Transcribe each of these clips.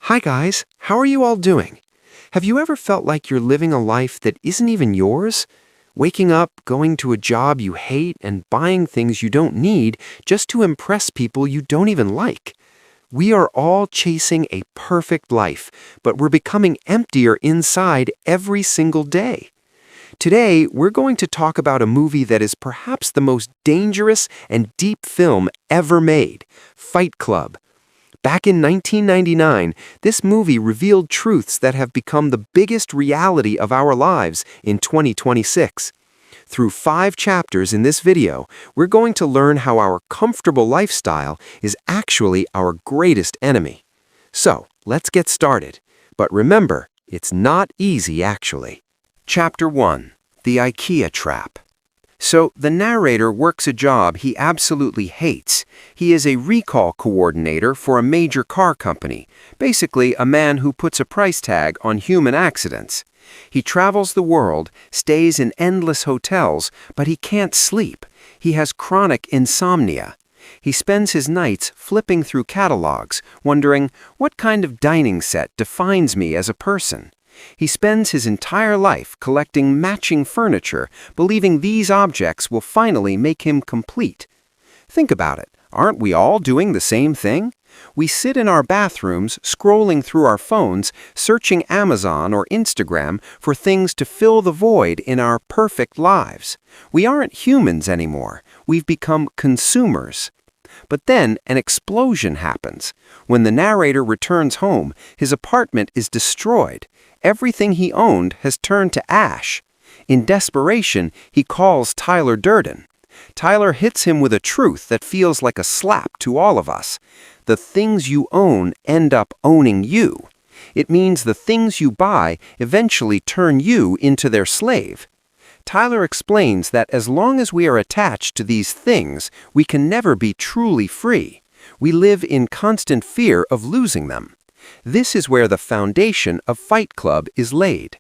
Hi guys, how are you all doing? Have you ever felt like you're living a life that isn't even yours? Waking up, going to a job you hate, and buying things you don't need just to impress people you don't even like. We are all chasing a perfect life, but we're becoming emptier inside every single day. Today, we're going to talk about a movie that is perhaps the most dangerous and deep film ever made, Fight Club. Back in 1999, this movie revealed truths that have become the biggest reality of our lives in 2026. Through 5 chapters in this video, we're going to learn how our comfortable lifestyle is actually our greatest enemy. So, let's get started. But remember, it's not easy actually. Chapter 1. The IKEA Trap. So, the narrator works a job he absolutely hates. He is a recall coordinator for a major car company, basically a man who puts a price tag on human accidents. He travels the world, stays in endless hotels, but he can't sleep. He has chronic insomnia. He spends his nights flipping through catalogs, wondering, what kind of dining set defines me as a person? He spends his entire life collecting matching furniture, believing these objects will finally make him complete. Think about it. Aren't we all doing the same thing? We sit in our bathrooms, scrolling through our phones, searching Amazon or Instagram for things to fill the void in our perfect lives. We aren't humans anymore. We've become consumers. But then an explosion happens. When the narrator returns home, his apartment is destroyed. Everything he owned has turned to ash. In desperation, he calls Tyler Durden. Tyler hits him with a truth that feels like a slap to all of us. The things you own end up owning you. It means the things you buy eventually turn you into their slave. Tyler explains that as long as we are attached to these things, we can never be truly free. We live in constant fear of losing them. This is where the foundation of Fight Club is laid.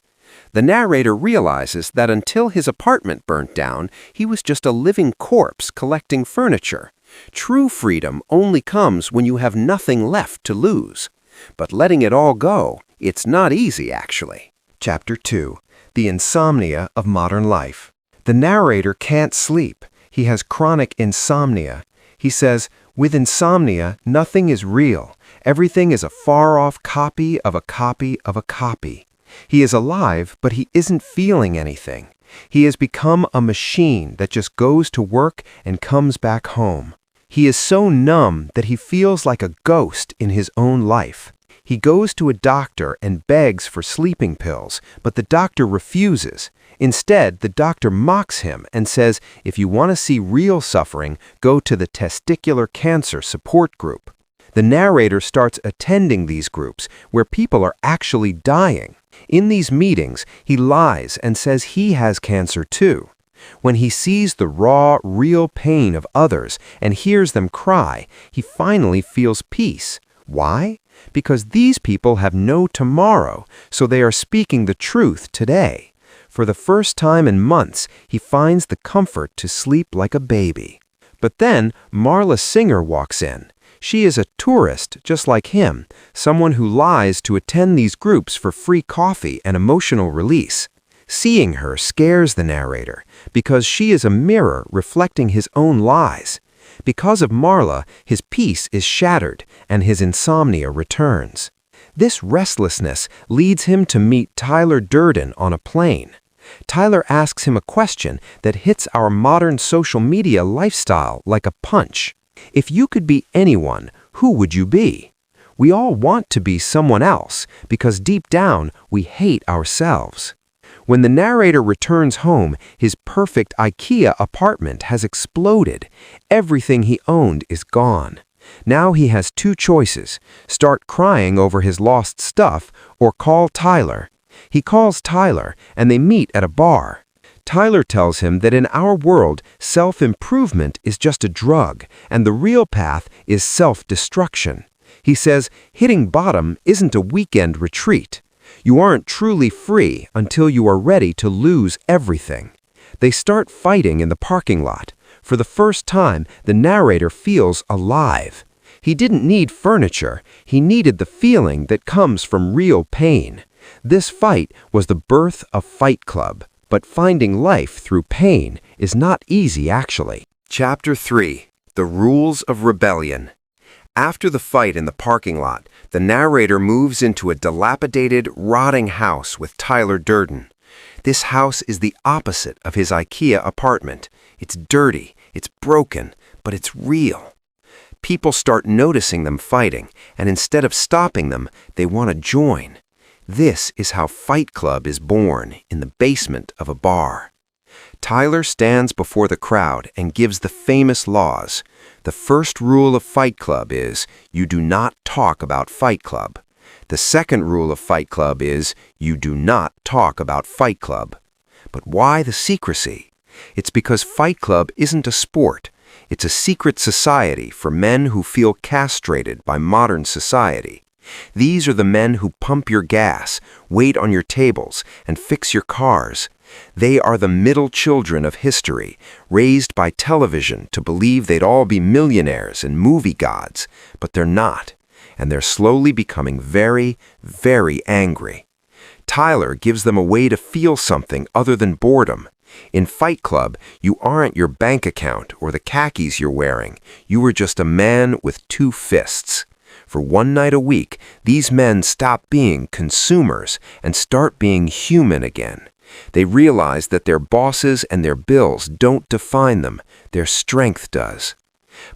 The narrator realizes that until his apartment burnt down, he was just a living corpse collecting furniture. True freedom only comes when you have nothing left to lose. But letting it all go, it's not easy actually. Chapter 2. The Insomnia of Modern Life. The narrator can't sleep. He has chronic insomnia. He says, with insomnia, nothing is real. Everything is a far-off copy of a copy of a copy. He is alive, but he isn't feeling anything. He has become a machine that just goes to work and comes back home. He is so numb that he feels like a ghost in his own life. He goes to a doctor and begs for sleeping pills, but the doctor refuses. Instead, the doctor mocks him and says, if you want to see real suffering, go to the testicular cancer support group. The narrator starts attending these groups where people are actually dying. In these meetings, he lies and says he has cancer too. When he sees the raw, real pain of others and hears them cry, he finally feels peace. Why? Because these people have no tomorrow, so they are speaking the truth today. For the first time in months, he finds the comfort to sleep like a baby. But then Marla Singer walks in. She is a tourist just like him, someone who lies to attend these groups for free coffee and emotional release. Seeing her scares the narrator because she is a mirror reflecting his own lies. Because of Marla, his peace is shattered and his insomnia returns. This restlessness leads him to meet Tyler Durden on a plane. Tyler asks him a question that hits our modern social media lifestyle like a punch. If you could be anyone, who would you be? We all want to be someone else because deep down we hate ourselves. When the narrator returns home, his perfect IKEA apartment has exploded. Everything he owned is gone. Now he has 2 choices: start crying over his lost stuff or call Tyler. He calls Tyler and they meet at a bar. Tyler tells him that in our world, self-improvement is just a drug, and the real path is self-destruction. He says, hitting bottom isn't a weekend retreat. You aren't truly free until you are ready to lose everything. They start fighting in the parking lot. For the first time, the narrator feels alive. He didn't need furniture, he needed the feeling that comes from real pain. This fight was the birth of Fight Club, but finding life through pain is not easy actually. Chapter 3. The Rules of Rebellion. After the fight in the parking lot, the narrator moves into a dilapidated, rotting house with Tyler Durden. This house is the opposite of his IKEA apartment. It's dirty, it's broken, but it's real. People start noticing them fighting, and instead of stopping them, they want to join. This is how Fight Club is born, in the basement of a bar. Tyler stands before the crowd and gives the famous laws. The first rule of Fight Club is, you do not talk about Fight Club. The second rule of Fight Club is, you do not talk about Fight Club. But why the secrecy? It's because Fight Club isn't a sport. It's a secret society for men who feel castrated by modern society. These are the men who pump your gas, wait on your tables, and fix your cars. They are the middle children of history, raised by television to believe they'd all be millionaires and movie gods, but they're not, and they're slowly becoming very, very angry. Tyler gives them a way to feel something other than boredom. In Fight Club, you aren't your bank account or the khakis you're wearing. You are just a man with two fists. For one night a week, these men stop being consumers and start being human again. They realize that their bosses and their bills don't define them, their strength does.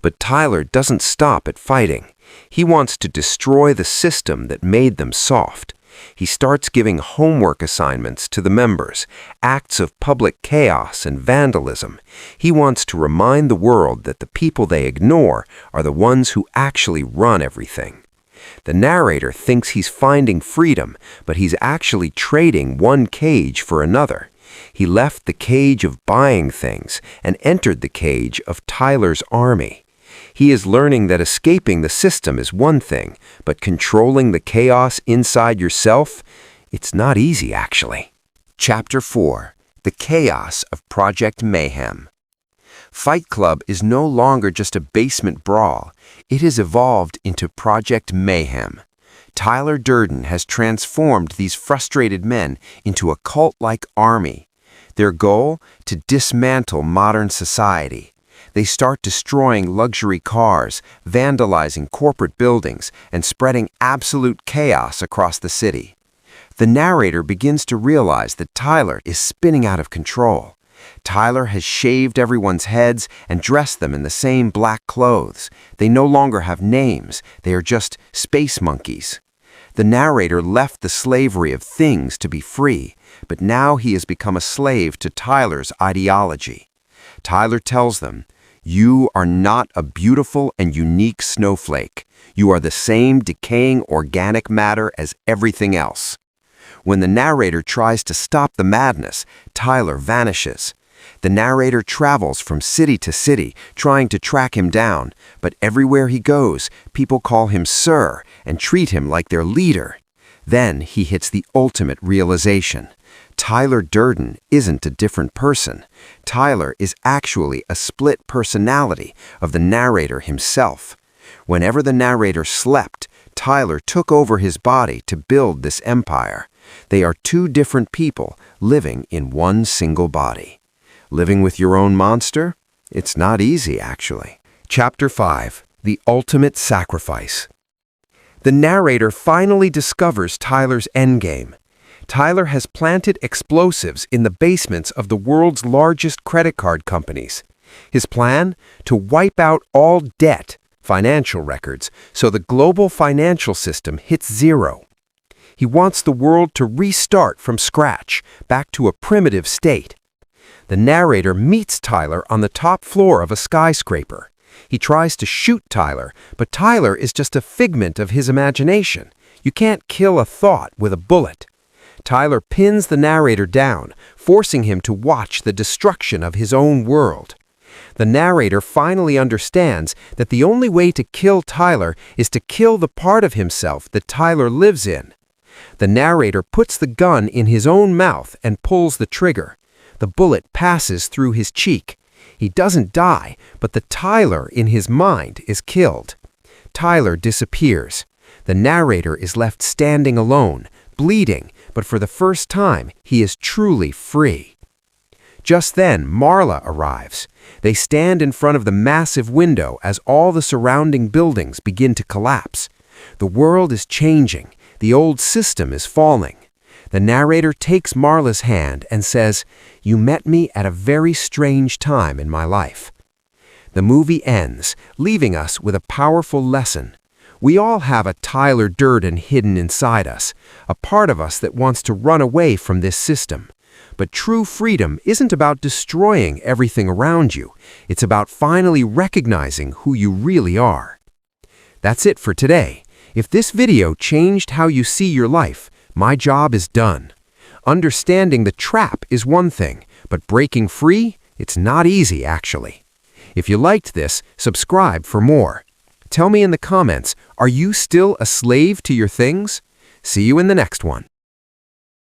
But Tyler doesn't stop at fighting. He wants to destroy the system that made them soft. He starts giving homework assignments to the members, acts of public chaos and vandalism. He wants to remind the world that the people they ignore are the ones who actually run everything. The narrator thinks he's finding freedom, but he's actually trading one cage for another. He left the cage of buying things and entered the cage of Tyler's army. He is learning that escaping the system is one thing, but controlling the chaos inside yourself, it's not easy actually. Chapter 4. The Chaos of Project Mayhem. Fight Club is no longer just a basement brawl. It has evolved into Project Mayhem. Tyler Durden has transformed these frustrated men into a cult-like army. Their goal? To dismantle modern society. They start destroying luxury cars, vandalizing corporate buildings, and spreading absolute chaos across the city. The narrator begins to realize that Tyler is spinning out of control. Tyler has shaved everyone's heads and dressed them in the same black clothes. They no longer have names. They are just space monkeys. The narrator left the slavery of things to be free, but now he has become a slave to Tyler's ideology. Tyler tells them, "You are not a beautiful and unique snowflake. You are the same decaying organic matter as everything else." When the narrator tries to stop the madness, Tyler vanishes. The narrator travels from city to city, trying to track him down, but everywhere he goes, people call him Sir and treat him like their leader. Then he hits the ultimate realization. Tyler Durden isn't a different person. Tyler is actually a split personality of the narrator himself. Whenever the narrator slept, Tyler took over his body to build this empire. They are two different people living in one single body. Living with your own monster? It's not easy, actually. Chapter 5. The Ultimate Sacrifice. The narrator finally discovers Tyler's endgame. Tyler has planted explosives in the basements of the world's largest credit card companies. His plan? To wipe out all debt, financial records, so the global financial system hits zero. He wants the world to restart from scratch, back to a primitive state. The narrator meets Tyler on the top floor of a skyscraper. He tries to shoot Tyler, but Tyler is just a figment of his imagination. You can't kill a thought with a bullet. Tyler pins the narrator down, forcing him to watch the destruction of his own world. The narrator finally understands that the only way to kill Tyler is to kill the part of himself that Tyler lives in. The narrator puts the gun in his own mouth and pulls the trigger. The bullet passes through his cheek. He doesn't die, but the Tyler in his mind is killed. Tyler disappears. The narrator is left standing alone, bleeding, but for the first time, he is truly free. Just then, Marla arrives. They stand in front of the massive window as all the surrounding buildings begin to collapse. The world is changing. The old system is falling. The narrator takes Marla's hand and says, "You met me at a very strange time in my life." The movie ends, leaving us with a powerful lesson. We all have a Tyler Durden hidden inside us, a part of us that wants to run away from this system. But true freedom isn't about destroying everything around you. It's about finally recognizing who you really are. That's it for today. If this video changed how you see your life, my job is done. Understanding the trap is one thing, but breaking free, it's not easy actually. If you liked this, subscribe for more. Tell me in the comments, are you still a slave to your things? See you in the next one.